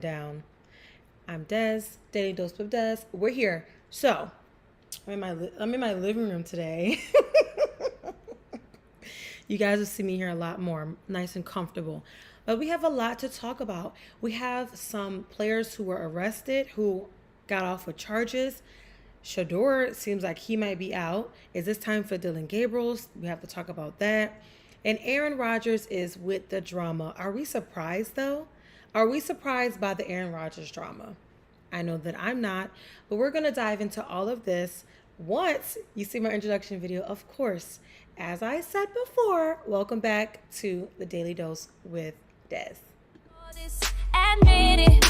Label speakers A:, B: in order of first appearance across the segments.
A: Down. I'm Des, Daily Dose with Des. We're here. So, I'm in my living room today. You guys will see me here a lot more, nice and comfortable. But we have a lot to talk about. We have some players who were arrested, who got off with charges. Shador seems like he might be out. Is this time for Dylan Gabriels? We have to talk about that. And Aaron Rodgers is with the drama. Are we surprised though? Are we surprised by the Aaron Rodgers drama? I know that I'm not, but we're going to dive into all of this once you see my introduction video, of course. As I said before, welcome back to the Daily Dose with Des. Admit it.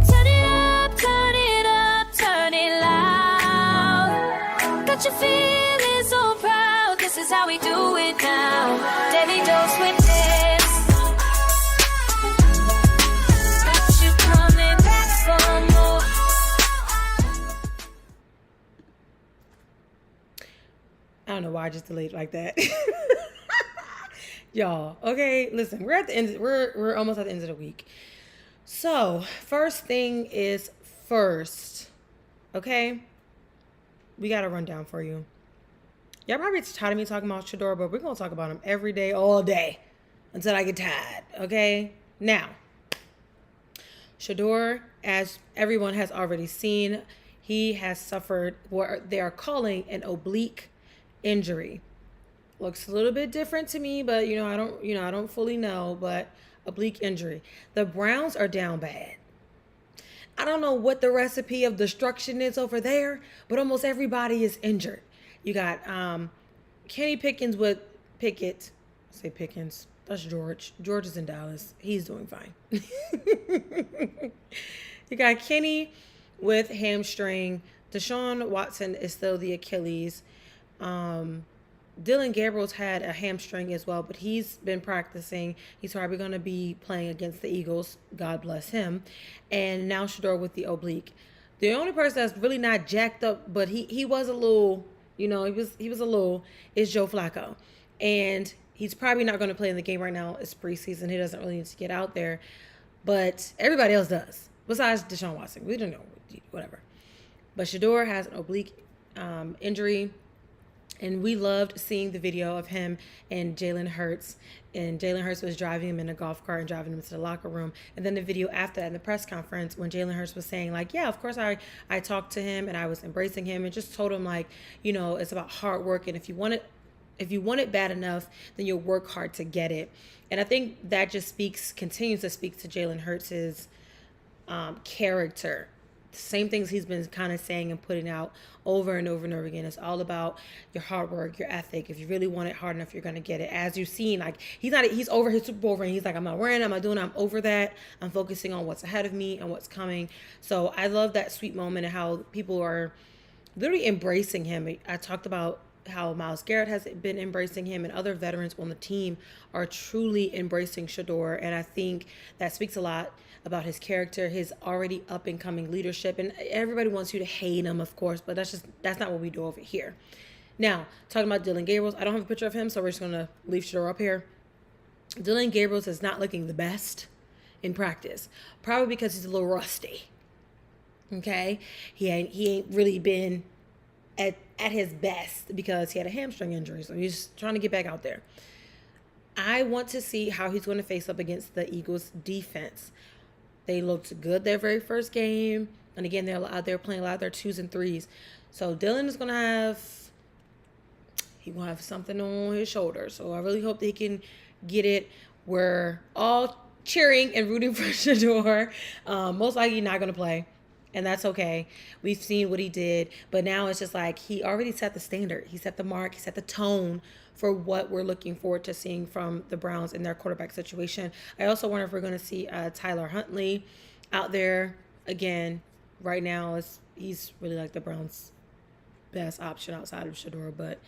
A: Turn it up, turn it up, turn it loud. Got your feeling so proud. This is how we do it now. Daily Dose with Des. Got you coming back for more. I don't know why I just delayed like that. Y'all, okay, listen, we're at the end, we're almost at the end of the week. So, first thing is first, okay? We got a rundown for you. Y'all probably tired of me talking about Shador, but we're going to talk about him every day, all day, until I get tired, okay? Now, Shador, as everyone has already seen, he has suffered what they are calling an oblique injury. Looks a little bit different to me, but I don't fully know, but oblique injury. The Browns are down bad. I don't know what the recipe of destruction is over there, but almost everybody is injured. You got Kenny Pickens with Pickett. I say Pickens. That's George. George is in Dallas. He's doing fine. You got Kenny with hamstring. Deshaun Watson is still the Achilles. Dylan Gabriels had a hamstring as well, but he's been practicing. He's probably going to be playing against the Eagles. God bless him. And now Shador with the oblique. The only person that's really not jacked up, but he was a little, he was a little, is Joe Flacco. And he's probably not going to play in the game right now. It's preseason. He doesn't really need to get out there. But everybody else does, besides Deshaun Watson. We don't know, whatever. But Shador has an oblique injury. And we loved seeing the video of him and Jalen Hurts. And Jalen Hurts was driving him in a golf cart and driving him to the locker room. And then the video after that in the press conference when Jalen Hurts was saying, like, yeah, of course I talked to him and I was embracing him and just told him, like, it's about hard work. And if you want it bad enough, then you'll work hard to get it. And I think that just continues to speak to Jalen Hurts' character. Same things he's been kind of saying and putting out over and over and over again. It's all about your hard work, your ethic. If you really want it hard enough, you're going to get it. As you've seen, like, he's over his Super Bowl ring. He's like, I'm not wearing it. I'm not doing it. I'm over that. I'm focusing on what's ahead of me and what's coming. So I love that sweet moment and how people are literally embracing him. I talked about how Myles Garrett has been embracing him and other veterans on the team are truly embracing Shador. And I think that speaks a lot about his character, his already up and coming leadership. And everybody wants you to hate him, of course, but that's not what we do over here. Now, talking about Dylan Gabriels, I don't have a picture of him, so we're just going to leave Shador up here. Dylan Gabriels is not looking the best in practice, probably because he's a little rusty. Okay? He ain't really been at his best because he had a hamstring injury, so he's trying to get back out there. I want to see how he's going to face up against the Eagles defense. They looked good their very first game. And again, they're out there playing a lot of their 2s and 3s. So Dylan is going to have something on his shoulder. So I really hope that he can get it. We're all cheering and rooting for Shador. Most likely not going to play. And that's okay. We've seen what he did. But now it's just like he already set the standard. He set the mark. He set the tone for what we're looking forward to seeing from the Browns in their quarterback situation. I also wonder if we're going to see Tyler Huntley out there again. Right now, he's really like the Browns' best option outside of Shador. But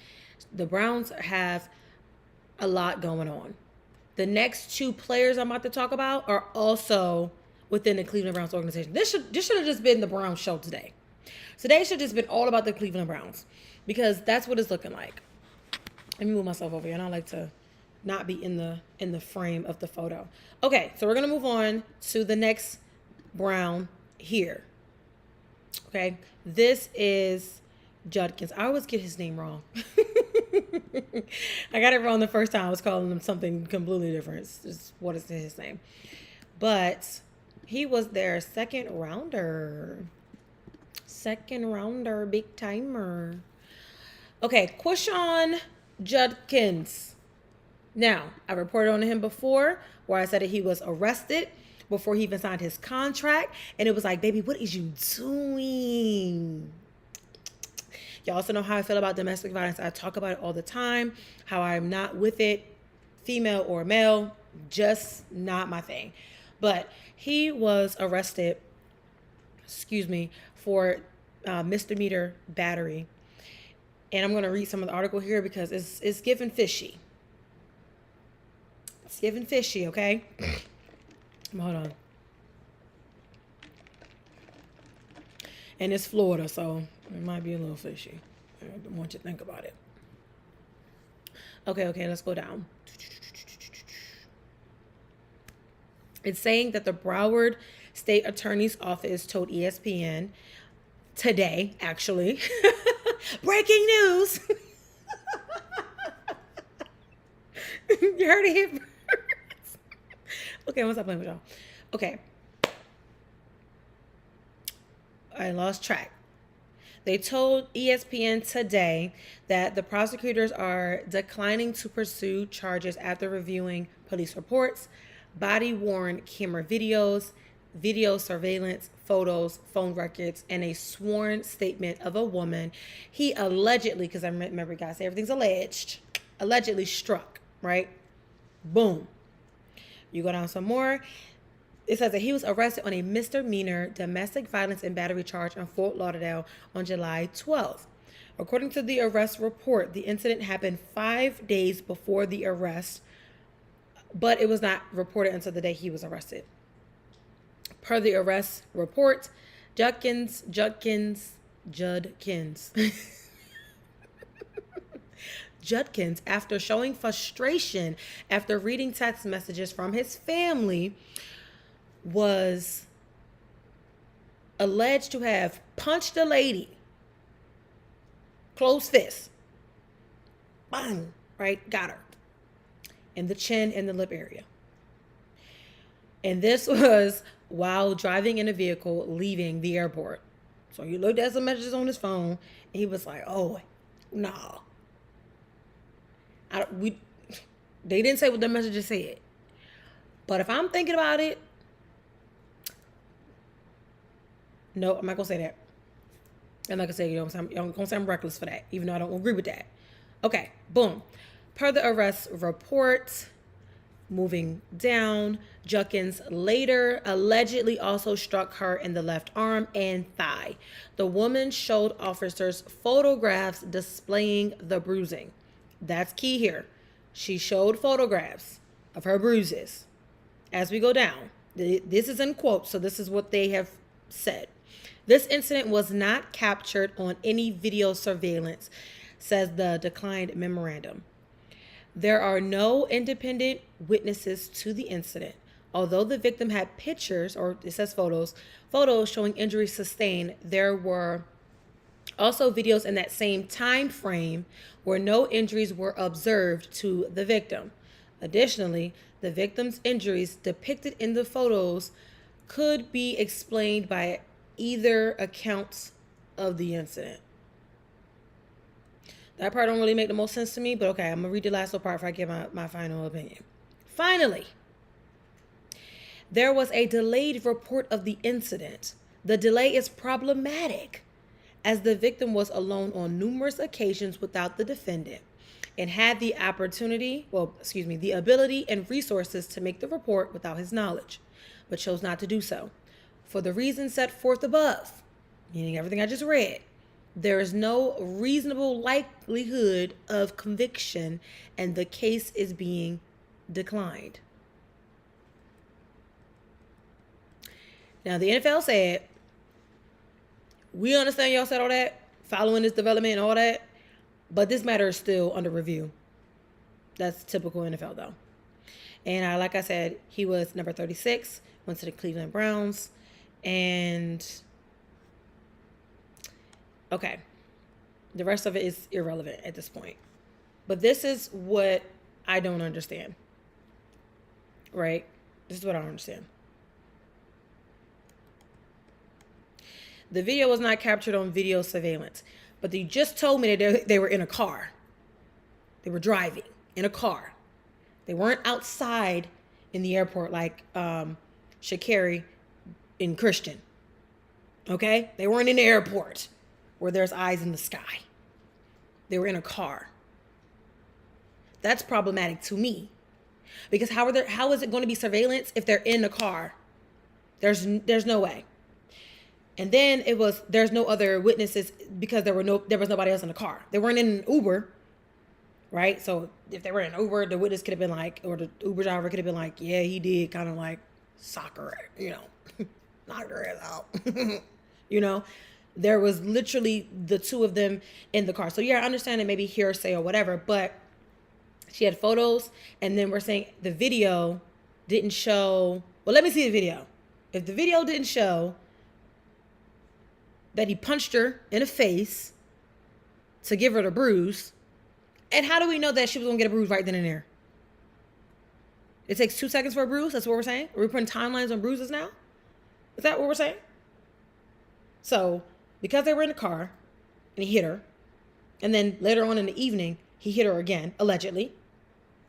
A: the Browns have a lot going on. The next two players I'm about to talk about are also within the Cleveland Browns organization. This should have just been the Browns show today. Today should have just been all about the Cleveland Browns because that's what it's looking like. Let me move myself over here. And I like to not be in the frame of the photo. Okay, so we're gonna move on to the next Brown here. Okay, this is Judkins. I always get his name wrong. I got it wrong the first time. I was calling him something completely different. It's just what is his name? But he was their second rounder. Second rounder, big timer. Okay, Quishon Judkins. Now, I reported on him before where I said that he was arrested before he even signed his contract. And it was like, baby, what is you doing? Y'all also know how I feel about domestic violence. I talk about it all the time, how I'm not with it, female or male, just not my thing. But he was arrested, for misdemeanor battery. And I'm going to read some of the article here because it's giving fishy. It's giving fishy, okay? Hold on. And it's Florida, so it might be a little fishy. I want you to think about it. Okay, let's go down. It's saying that the Broward State Attorney's Office told ESPN today, actually, breaking news. You heard it here first. Okay, I'm gonna stop playing with y'all. Okay. I lost track. They told ESPN today that the prosecutors are declining to pursue charges after reviewing police reports, body-worn camera videos, video surveillance, photos, phone records, and a sworn statement of a woman he allegedly, because I remember guys say everything's alleged, allegedly struck, right? Boom. You go down some more. It says that he was arrested on a misdemeanor domestic violence and battery charge in Fort Lauderdale on July 12th. According to the arrest report, the incident happened 5 days before the arrest, but it was not reported until the day he was arrested. Per the arrest report, Judkins, after showing frustration after reading text messages from his family, was alleged to have punched a lady, closed fist, bang, right, got her, in the chin and the lip area. And this was while driving in a vehicle leaving the airport. So he looked at some messages on his phone, and he was like, oh, no. They didn't say what the messages said. But if I'm thinking about it, no, I'm not going to say that. I'm not going to say, I'm going to say I'm reckless for that, even though I don't agree with that. Okay, boom. Per the arrest report, moving down, Judkins later allegedly also struck her in the left arm and thigh. The woman showed officers photographs displaying the bruising. That's key here. She showed photographs of her bruises. As we go down, this is in quotes, so this is what they have said. This incident was not captured on any video surveillance, says the declined memorandum. There are no independent witnesses to the incident. Although the victim had pictures, or it says photos showing injuries sustained, there were also videos in that same time frame where no injuries were observed to the victim. Additionally, the victim's injuries depicted in the photos could be explained by either accounts of the incident. That part don't really make the most sense to me, but okay, I'm going to read the last little part before I give my final opinion. Finally, there was a delayed report of the incident. The delay is problematic as the victim was alone on numerous occasions without the defendant and had the the ability and resources to make the report without his knowledge, but chose not to do so. For the reasons set forth above, meaning everything I just read, there is no reasonable likelihood of conviction and the case is being declined. Now, the NFL said, we understand y'all said all that, following this development and all that, but this matter is still under review. That's typical NFL though. And like I said, he was number 36, went to the Cleveland Browns. And okay, the rest of it is irrelevant at this point. But this is what I don't understand. Right? This is what I don't understand. The video was not captured on video surveillance. But you just told me that they were in a car. They were driving in a car. They weren't outside in the airport like Sha'Carri and Christian. Okay? They weren't in the airport where there's eyes in the sky. They were in a car. That's problematic to me. Because how is it going to be surveillance if they're in the car? There's no way. And then there's no other witnesses because there was nobody else in the car. They weren't in an Uber, right? So if they were in an Uber, the witness could have been like, or the Uber driver could have been like, yeah, he did kind of like soccer, knocked her ass out. There was literally the two of them in the car. So yeah, I understand it maybe hearsay or whatever, but she had photos, and then we're saying the video didn't show. Well, let me see the video. If the video didn't show that he punched her in the face to give her the bruise, and how do we know that she was going to get a bruise right then and there? It takes 2 seconds for a bruise? That's what we're saying? Are we putting timelines on bruises now? Is that what we're saying? So, because they were in the car, and he hit her, and then later on in the evening, he hit her again, allegedly.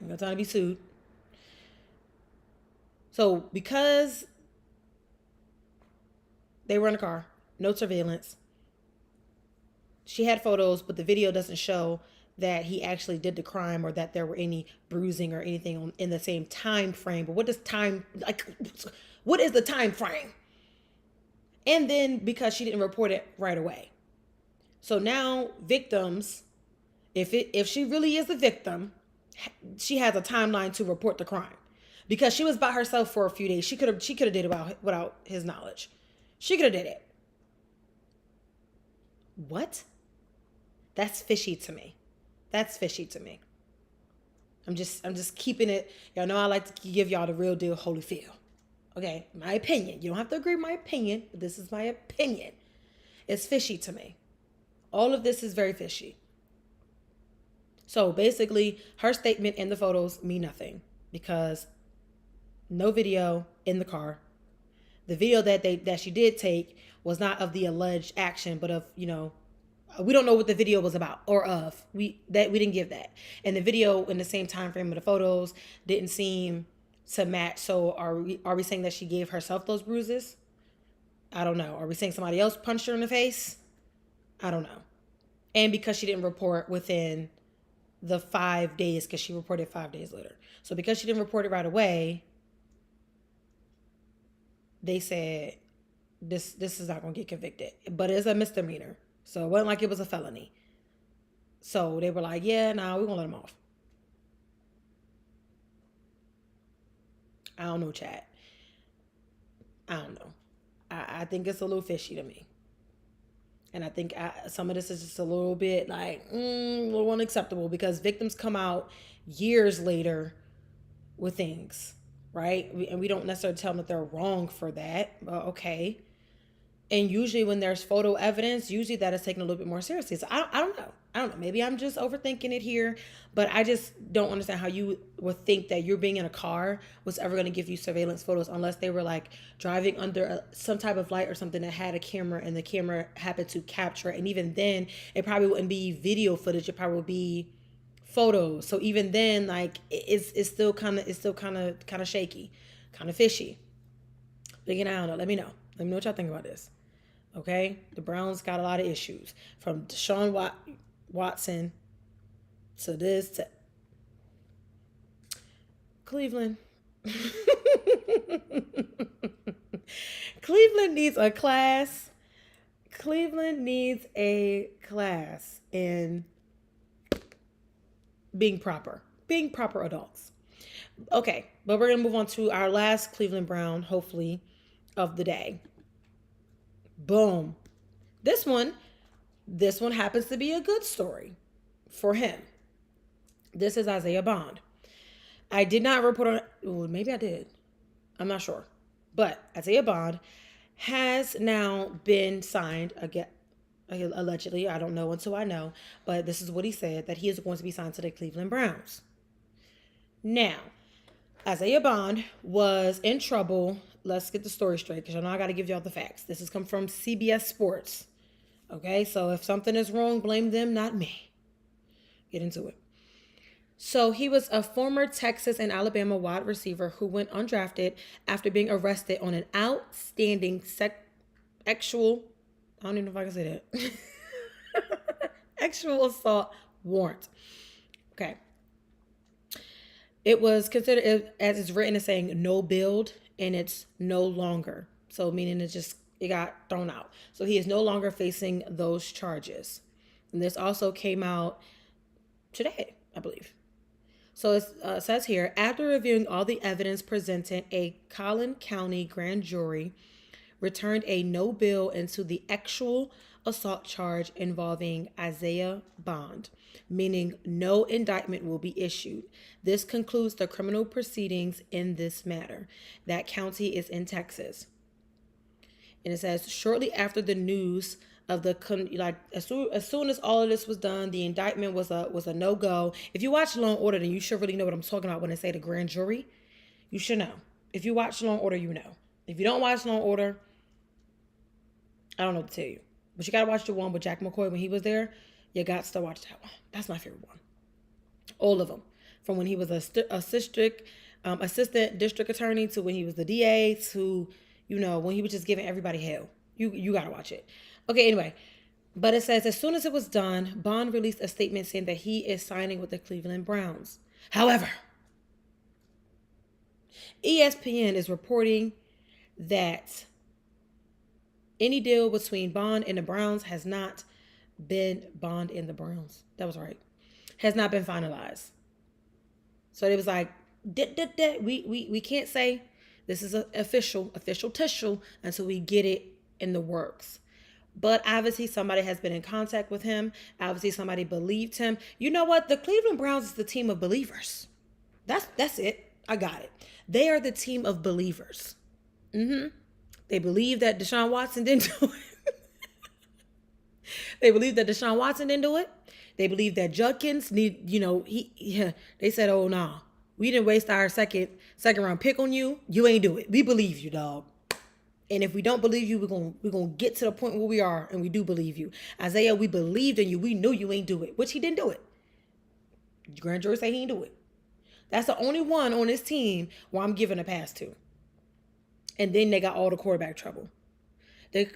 A: No time to be sued. So, because they were in the car, no surveillance, she had photos, but the video doesn't show that he actually did the crime or that there were any bruising or anything in the same time frame. But what is the time frame? And then because she didn't report it right away. So now victims, if she really is a victim, she has a timeline to report the crime. Because she was by herself for a few days. She could have did it without his knowledge. She could have did it. What? That's fishy to me. That's fishy to me. I'm just keeping it. Y'all know I like to give y'all the real deal Holyfield. Okay, my opinion. You don't have to agree with my opinion, but this is my opinion. It's fishy to me. All of this is very fishy. So basically, her statement and the photos mean nothing because no video in the car. The video that she did take was not of the alleged action, but of, we don't know what the video was about or of. We didn't give that. And the video in the same time frame of the photos didn't seem to match. So are we saying that she gave herself those bruises? I don't know. Are we saying somebody else punched her in the face? I don't know. And because she didn't report within the 5 days, because she reported 5 days later. So because she didn't report it right away, they said this is not going to get convicted. But it's a misdemeanor. So it wasn't like it was a felony. So they were like, yeah, we're going to let him off. I don't know, chat. I don't know. I think it's a little fishy to me. And I think some of this is just a little bit like, a little unacceptable because victims come out years later with things, right? And we don't necessarily tell them that they're wrong for that. Okay. And usually when there's photo evidence, usually that is taken a little bit more seriously. So I don't know. Maybe I'm just overthinking it here, but I just don't understand how you would think that you're being in a car was ever going to give you surveillance photos unless they were like driving under some type of light or something that had a camera and the camera happened to capture it. And even then, it probably wouldn't be video footage. It probably would be photos. So even then, like it's still kind of shaky, kind of fishy. But again, I don't know. Let me know what y'all think about this. Okay, the Browns got a lot of issues from Deshaun Watson to this to Cleveland. Cleveland needs a class. Cleveland needs a class in being proper adults. Okay, but we're gonna move on to our last Cleveland Brown, hopefully, of the day. Boom. This one happens to be a good story for him. This is Isiah Bond. I did not report on, well, maybe I did. I'm not sure. But Isiah Bond has now been signed again, allegedly. I don't know until I know. But this is what he said, that he is going to be signed to the Cleveland Browns. Now, Isiah Bond was in trouble. Let's get the story straight because I know I got to give y'all the facts. This has come from CBS Sports. Okay, so if something is wrong, blame them, not me. Get into it. So he was a former Texas and Alabama wide receiver who went undrafted after being arrested on an outstanding sexual, I don't even know if I can say that, sexual assault warrant. Okay. It was considered, as it's written, as saying no build, and it's no longer. So meaning it got thrown out. So he is no longer facing those charges. And this also came out today, I believe. So it says here, after reviewing all the evidence presented, a Collin County grand jury returned a no bill into the actual assault charge involving Isiah Bond, meaning no indictment will be issued. This concludes the criminal proceedings in this matter. That county is in Texas. And it says, shortly after the news of the, as soon as all of this was done, the indictment was a no-go. If you watch Law & Order, then you should really know what I'm talking about when I say the grand jury. You should know. If you watch Law & Order, you know. If you don't watch Law & Order, I don't know what to tell you. But you got to watch the one with Jack McCoy when he was there. You got to watch that one. That's my favorite one. All of them. From when he was assistant district attorney to when he was the DA to, when he was just giving everybody hell. You got to watch it. Okay, anyway. But it says, as soon as it was done, Bond released a statement saying that he is signing with the Cleveland Browns. However, ESPN is reporting that any deal between Bond and the Browns has not been Bond and the Browns. That was right. Has not been finalized. So it was like, we can't say this is official tissue until we get it in the works. But obviously somebody has been in contact with him. Obviously somebody believed him. You know what? The Cleveland Browns is the team of believers. That's it. I got it. They are the team of believers. They believe that Deshaun Watson didn't do it. They believe that Deshaun Watson didn't do it. They believe that Judkins they said, oh, no, we didn't waste our second round pick on you. You ain't do it. We believe you, dog. And if we don't believe you, we're gonna get to the point where we are, and we do believe you. Isiah, we believed in you. We knew you ain't do it, which he didn't do it. The grand jury say he ain't do it. That's the only one on this team where I'm giving a pass to. And then they got all the quarterback trouble. This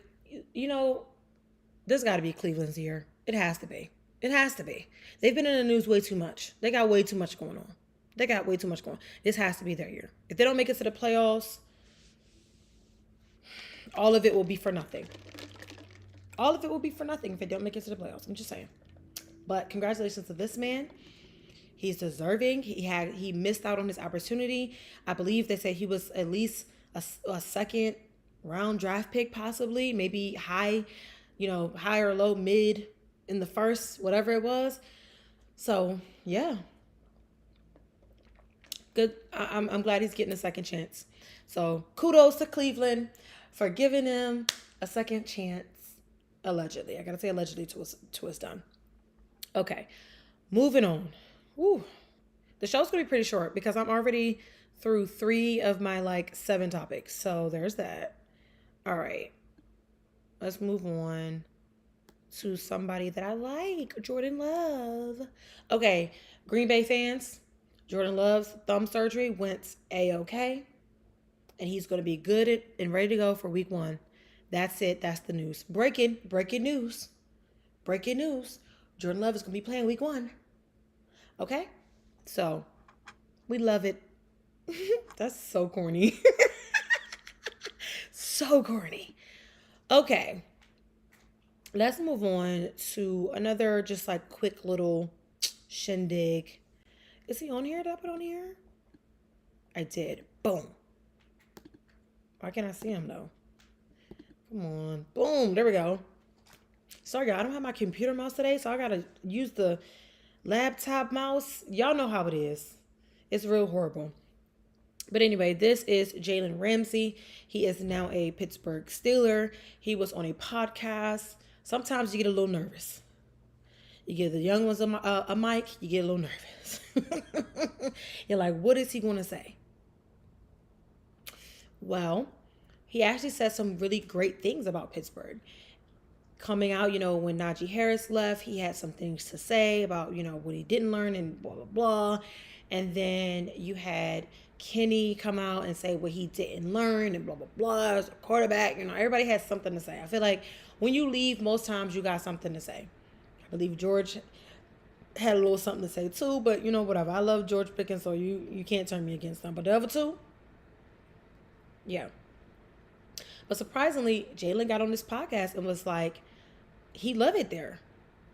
A: got to be Cleveland's year. It has to be. It has to be. They've been in the news way too much. They got way too much going on. This has to be their year. If they don't make it to the playoffs, all of it will be for nothing. All of it will be for nothing if they don't make it to the playoffs. I'm just saying. But congratulations to this man. He's deserving. He missed out on his opportunity. I believe they said he was at least a second round draft pick, possibly, maybe high or low, mid in the first, whatever it was. So yeah, good. I'm glad he's getting a second chance. So kudos to Cleveland for giving him a second chance. Allegedly, I gotta say allegedly to it's done. Okay, moving on. Woo. The show's gonna be pretty short because I'm already through 3 of my 7 topics. So there's that. All right. Let's move on to somebody that I like, Jordan Love. Okay, Green Bay fans, Jordan Love's thumb surgery went A-okay. And he's going to be good and ready to go for week 1. That's it. That's the news. Breaking news. Jordan Love is going to be playing week 1. Okay? So, we love it. That's so corny. So corny. Okay. Let's move on to another just quick little shindig. Is he on here? Did I put on here? I did. Boom. Why can't I see him though? Come on. Boom. There we go. Sorry, guys. I don't have my computer mouse today, so I gotta use the laptop mouse. Y'all know how it is. It's real horrible. But anyway, this is Jalen Ramsey. He is now a Pittsburgh Steeler. He was on a podcast. Sometimes you get a little nervous. You give the young ones a mic, you get a little nervous. You're like, what is he going to say? Well, he actually said some really great things about Pittsburgh. Coming out, when Najee Harris left, he had some things to say about, what he didn't learn and blah, blah, blah. And then you had Kenny come out and say what he didn't learn and blah, blah, blah. As a quarterback, everybody has something to say. I feel like when you leave, most times you got something to say. I believe George had a little something to say too, but whatever. I love George Pickens, so you can't turn me against them. But the other two, yeah. But surprisingly, Jalen got on this podcast and was like, he loved it there.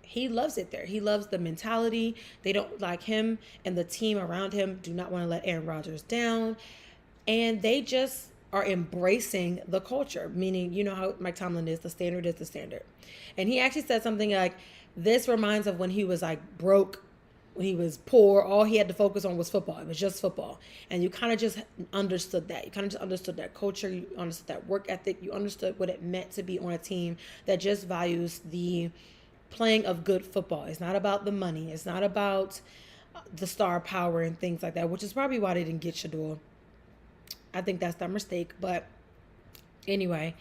A: He loves it there. He loves the mentality. They don't like him, and the team around him do not want to let Aaron Rodgers down. And they just are embracing the culture, meaning, how Mike Tomlin is, the standard is the standard. And he actually said something like, this reminds of when he was like broke, when he was poor, all he had to focus on was football. It was just football. And you kind of just understood that. You kind of just understood that culture. You understood that work ethic. You understood what it meant to be on a team that just values the playing of good football. It's not about the money. It's not about the star power and things like that, which is probably why they didn't get Shador. I think that's their mistake. But anyway,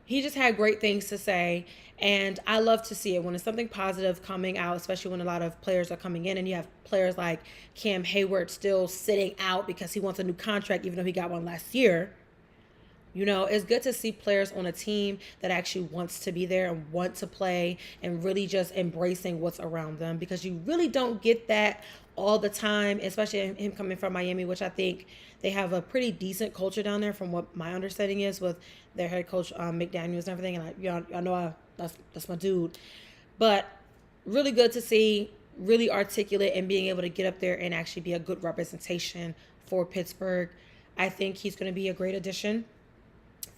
A: he just had great things to say, and I love to see it when it's something positive coming out, especially when a lot of players are coming in, and you have players like Cam Hayward still sitting out because he wants a new contract even though he got one last year. It's good to see players on a team that actually wants to be there and want to play and really just embracing what's around them, because you really don't get that all the time, especially him coming from Miami, which I think they have a pretty decent culture down there from what my understanding is with their head coach, McDaniels and everything. And I know that's my dude. But really good to see, really articulate and being able to get up there and actually be a good representation for Pittsburgh. I think he's going to be a great addition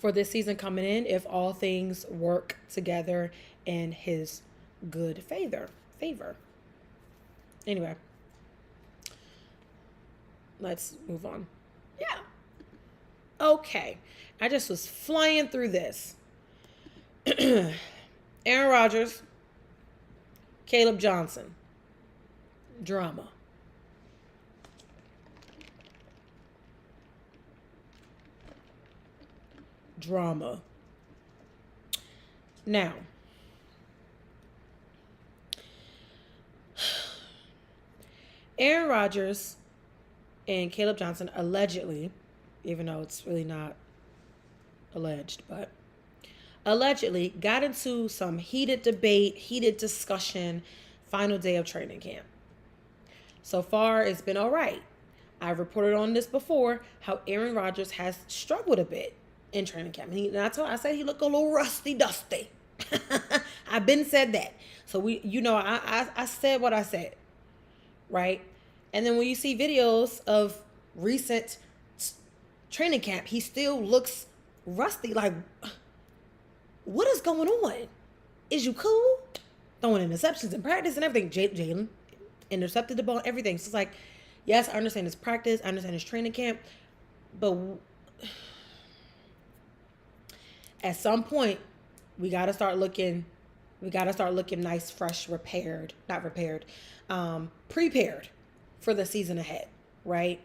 A: for this season coming in if all things work together in his good favor. Anyway, let's move on. Yeah. Okay. I just was flying through this. Aaron Rodgers, Kaleb Johnson, drama. Now, Aaron Rodgers and Kaleb Johnson allegedly, even though it's really not alleged, but allegedly got into some heated debate, heated discussion, final day of training camp. So far, it's been all right. I've reported on this before, how Aaron Rodgers has struggled a bit in training camp. I said he looked a little rusty dusty. I've been said that. So I said what I said, right? And then when you see videos of recent training camp, he still looks rusty. Like, what is going on? Is you cool? Throwing interceptions in practice and everything. Jalen intercepted the ball, everything. So it's like, yes, I understand his practice, I understand his training camp, but at some point, we got to start looking nice, fresh, prepared for the season ahead, right?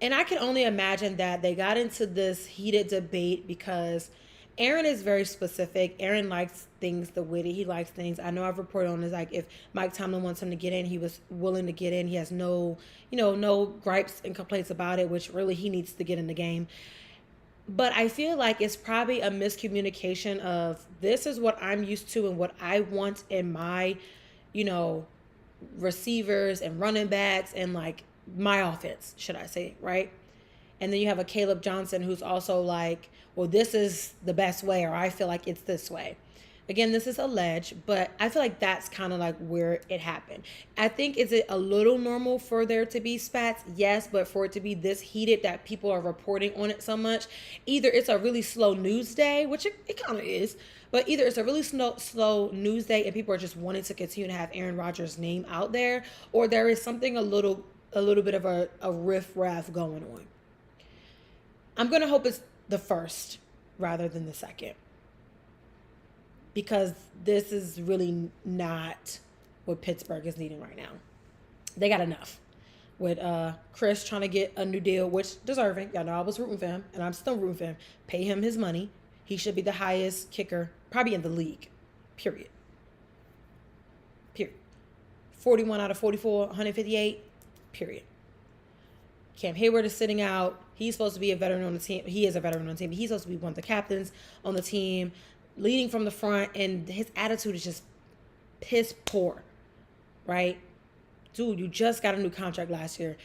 A: And I can only imagine that they got into this heated debate because Aaron is very specific. Aaron likes things the witty. He likes things. I know I've reported on this. Like, if Mike Tomlin wants him to get in, he was willing to get in. He has no gripes and complaints about it, which really he needs to get in the game. But I feel like it's probably a miscommunication of, this is what I'm used to and what I want in my, receivers and running backs and like my offense, should I say, right? And then you have a Kaleb Johnson who's also like, well, this is the best way, or I feel like it's this way. Again, this is alleged, but I feel like that's kind of like where it happened. I think, is it a little normal for there to be spats? Yes, but for it to be this heated that people are reporting on it so much, either it's a really slow news day, which it kind of is, but either it's a really slow news day and people are just wanting to continue to have Aaron Rodgers' name out there, or there is something a little bit of a riff-raff going on. I'm going to hope it's the first rather than the second, because this is really not what Pittsburgh is needing right now. They got enough with Chris trying to get a new deal, which deserving. Y'all know I was rooting for him, and I'm still rooting for him. Pay him his money. He should be the highest kicker probably in the league, period. 41 out of 44, 158, period. Cam Hayward is sitting out. He's supposed to be a veteran on the team. He is a veteran on the team. But he's supposed to be one of the captains on the team, leading from the front, and his attitude is just piss poor, right? Dude, you just got a new contract last year.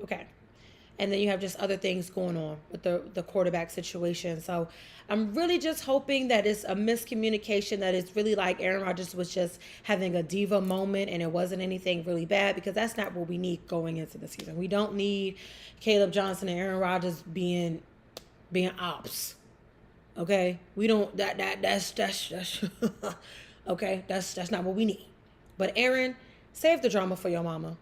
A: Okay. And then you have just other things going on with the quarterback situation. So I'm really just hoping that it's a miscommunication, that it's really like Aaron Rodgers was just having a diva moment and it wasn't anything really bad, because that's not what we need going into the season. We don't need Kaleb Johnson and Aaron Rodgers being ops. Okay? We don't that's okay, that's not what we need. But Aaron, save the drama for your mama.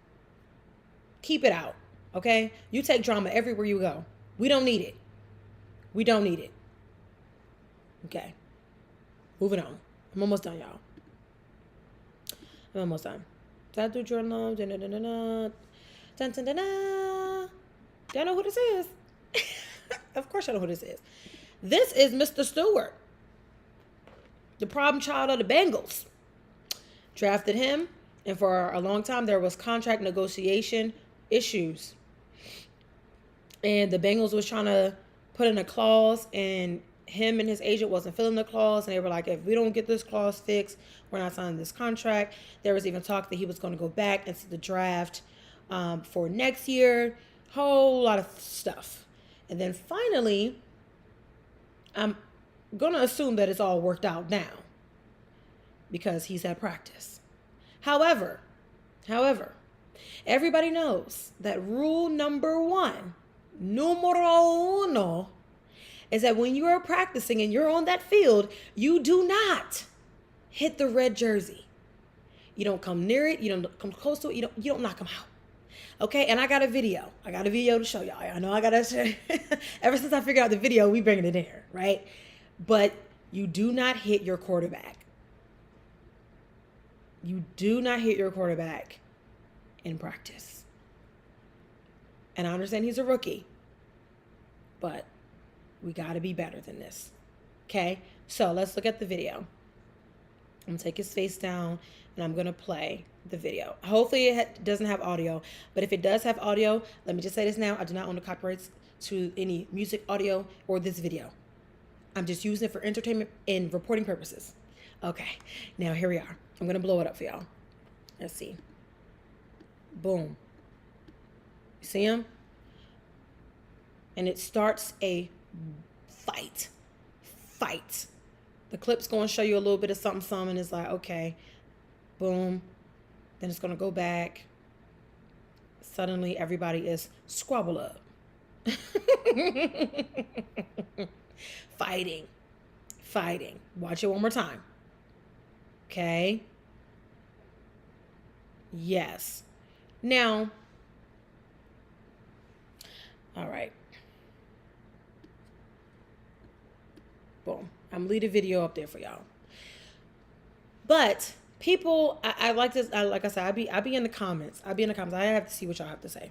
A: Keep it out. Okay? You take drama everywhere you go. We don't need it. We don't need it. Okay. Moving on. I'm almost done, y'all. I'm almost done. That do journal. Y'all know who this is? Of course y'all know who this is. This is Mr. Stewart, the problem child of the Bengals. Drafted him, and for a long time there was contract negotiation issues. And the Bengals was trying to put in a clause, and him and his agent wasn't filling the clause, and they were like, if we don't get this clause fixed, we're not signing this contract. There was even talk that he was going to go back into the draft for next year. Whole lot of stuff. And then finally, I'm going to assume that it's all worked out now because he's at practice. However, everybody knows that rule numero uno, is that when you are practicing and you're on that field, you do not hit the red jersey. You don't come near it. You don't come close to it. You don't knock them out. Okay, and I got a video. To show y'all. I know I got to ever since I figured out the video, we bringing it in here, right? But you do not hit your quarterback. You do not hit your quarterback in practice. And I understand he's a rookie, but we got to be better than this. Okay, so let's look at the video. I'm going to take his face down, and I'm going to play the video. Hopefully it doesn't have audio, but if it does have audio, let me just say this now. I do not own the copyrights to any music, audio, or this video. I'm just using it for entertainment and reporting purposes. Okay, now here we are. I'm going to blow it up for y'all. Let's see. Boom. You see him? And it starts a fight. The clip's going to show you a little bit of something, and it's like, okay, boom. Then it's going to go back. Suddenly, everybody is squabble up. Fighting. Watch it one more time. Okay. Yes. Now, all right. Boom. I'm leaving the video up there for y'all. But people, I like this. Like I said, I be in the comments. I have to see what y'all have to say.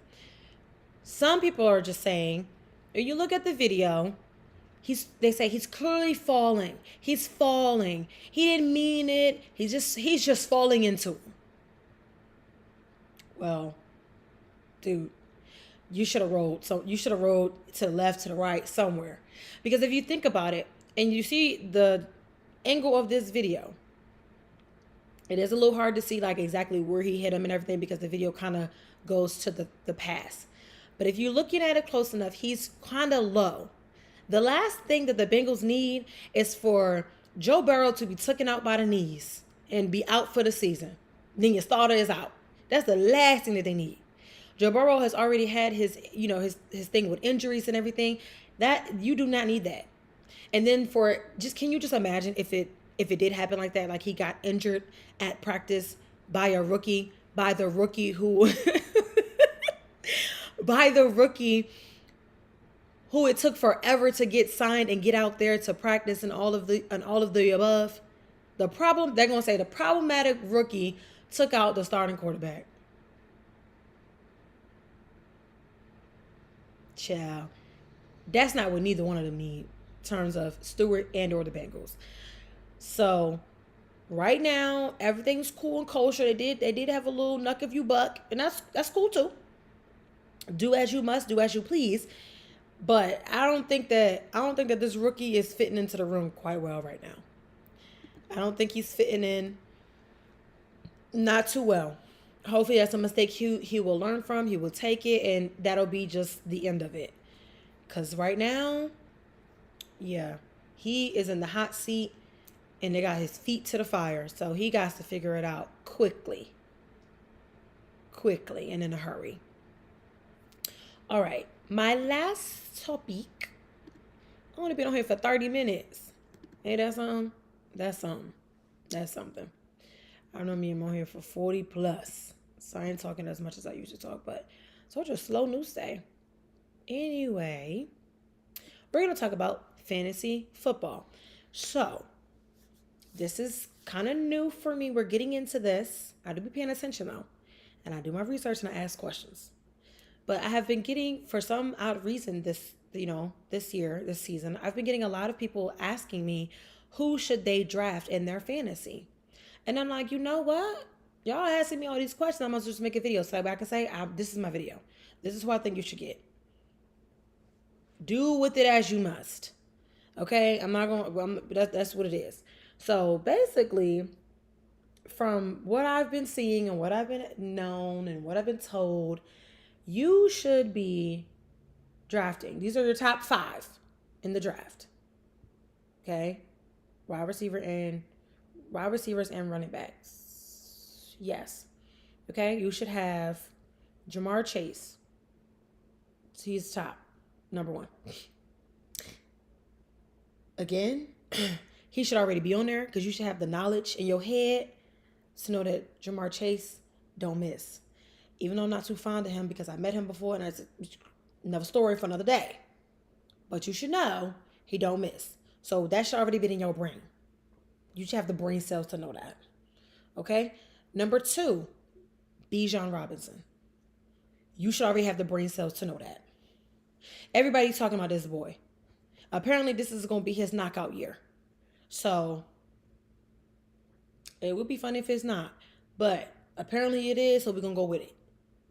A: Some people are just saying, if you look at the video, they say he's clearly falling. He's falling. He didn't mean it. He's just falling into him. Well, dude, you should have rolled. So you should have rolled to the left, to the right, somewhere. Because if you think about it, and you see the angle of this video, it is a little hard to see like exactly where he hit him and everything, because the video kind of goes to the pass. But if you're looking at it close enough, he's kind of low. The last thing that the Bengals need is for Joe Burrow to be taken out by the knees and be out for the season. Then your starter is out. That's the last thing that they need. Joe Burrow has already had his, his thing with injuries and everything. That you do not need that. And then can you just imagine if it did happen like that, like he got injured at practice by the rookie who by the rookie who it took forever to get signed and get out there to practice and all of the above. They're going to say the problematic rookie took out the starting quarterback. Child. That's not what neither one of them need in terms of Stewart and or the Bengals. So right now, everything's cool and kosher. They did have a little knuck if you buck, and that's cool too. Do as you must, do as you please. But I don't think that this rookie is fitting into the room quite well right now. I don't think he's fitting in not too well. Hopefully that's a mistake he will learn from. He will take it, and that'll be just the end of it. Because right now, yeah, he is in the hot seat, and they got his feet to the fire. So he got to figure it out quickly, and in a hurry. All right, my last topic. I only been on here for 30 minutes. Hey, that's something. That's something. I know me, I'm on here for 40 plus. So I ain't talking as much as I used to talk, but such a slow news day. Anyway, we're going to talk about fantasy football. So this is kind of new for me. We're getting into this. I do be paying attention though. And I do my research and I ask questions. But I have been getting, for some odd reason, this season, I've been getting a lot of people asking me who should they draft in their fantasy. And I'm like, you know what? Y'all asking me all these questions. I'm going to just make a video so I can say, this is my video. This is what I think you should get. Do with it as you must. Okay? That's what it is. So basically, from what I've been seeing and what I've been known and what I've been told, you should be drafting. These are your top 5 in the draft. Okay? Wide receivers and running backs. Yes. Okay? You should have Jamar Chase. He's top. Number 1. Again, he should already be on there because you should have the knowledge in your head to know that Jamar Chase don't miss. Even though I'm not too fond of him because I met him before and that's another story for another day. But you should know he don't miss. So that should already be in your brain. You should have the brain cells to know that. Okay? Number 2, Bijan Robinson. You should already have the brain cells to know that. Everybody's talking about this boy. Apparently, this is going to be his knockout year. So, it would be funny if it's not. But apparently it is, so we're going to go with it.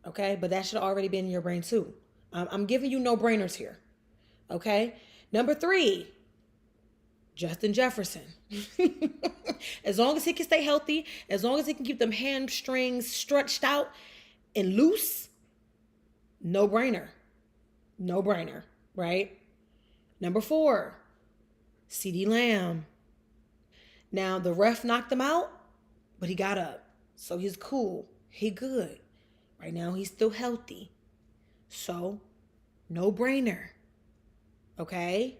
A: Okay? But that should have already been in your brain too. I'm giving you no-brainers here. Okay? Number 3, Justin Jefferson. As long as he can stay healthy, as long as he can keep them hamstrings stretched out and loose, no-brainer. No-brainer, right? Number 4, CeeDee Lamb. Now, the ref knocked him out, but he got up. So he's cool. He good. Right now, he's still healthy. So, no-brainer. Okay?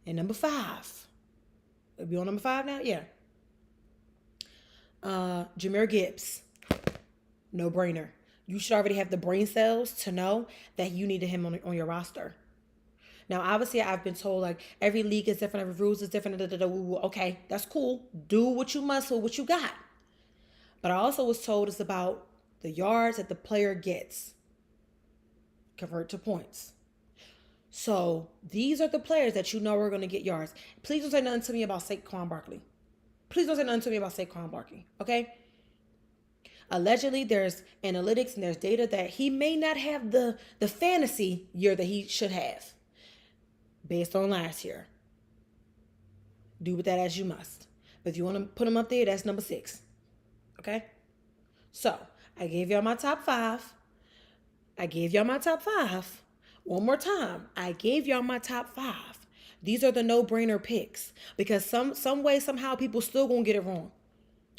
A: And number 5. Are we on number 5 now? Yeah. Jamar Gibbs. No-brainer. You should already have the brain cells to know that you needed him on your roster. Now, obviously, I've been told, like, every league is different, every rules is different. Okay, that's cool. Do what you must with what you got. But I also was told it's about the yards that the player gets. Convert to points. So, these are the players that you know are going to get yards. Please don't say nothing to me about Saquon Barkley. Please don't say nothing to me about Saquon Barkley, okay? Allegedly, there's analytics and there's data that he may not have the fantasy year that he should have based on last year. Do with that as you must. But if you want to put him up there, that's number 6. Okay? So, I gave y'all my top 5. One more time. I gave y'all my top 5. These are the no-brainer picks because some way, somehow people still gonna get it wrong.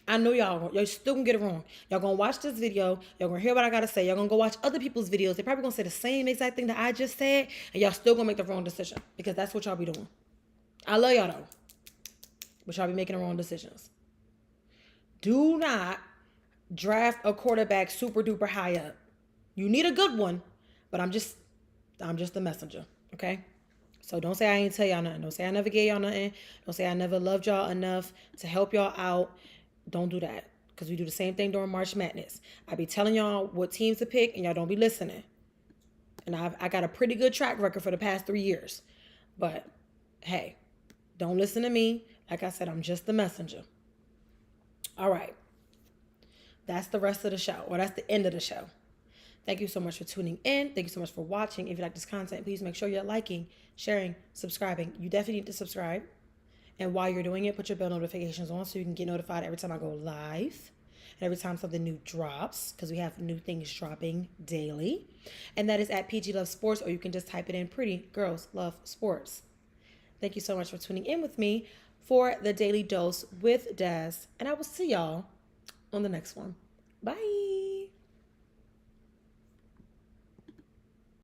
A: I know y'all still gonna get it wrong. Y'all gonna watch this video. Y'all gonna hear what I gotta say. Y'all gonna go watch other people's videos. They're probably gonna say the same exact thing that I just said, and y'all still gonna make the wrong decision because that's what y'all be doing. I love y'all though, but y'all be making the wrong decisions. Do not draft a quarterback super duper high up. You need a good one, but I'm just the messenger, okay? So don't say I ain't tell y'all nothing. Don't say I never gave y'all nothing. Don't say I never loved y'all enough to help y'all out. Don't do that because we do the same thing during March Madness. I be telling y'all what teams to pick and y'all don't be listening. And I got a pretty good track record for the past 3 years. But hey, don't listen to me. Like I said, I'm just the messenger. All right. That's the rest of the show, or that's the end of the show. Thank you so much for tuning in. Thank you so much for watching. If you like this content, please make sure you're liking, sharing, subscribing. You definitely need to subscribe. And while you're doing it, put your bell notifications on so you can get notified every time I go live and every time something new drops, because we have new things dropping daily. And that is at PG Love Sports, or you can just type it in, Pretty Girls Love Sports. Thank you so much for tuning in with me for the Daily Dose with Daz. And I will see y'all on the next one. Bye.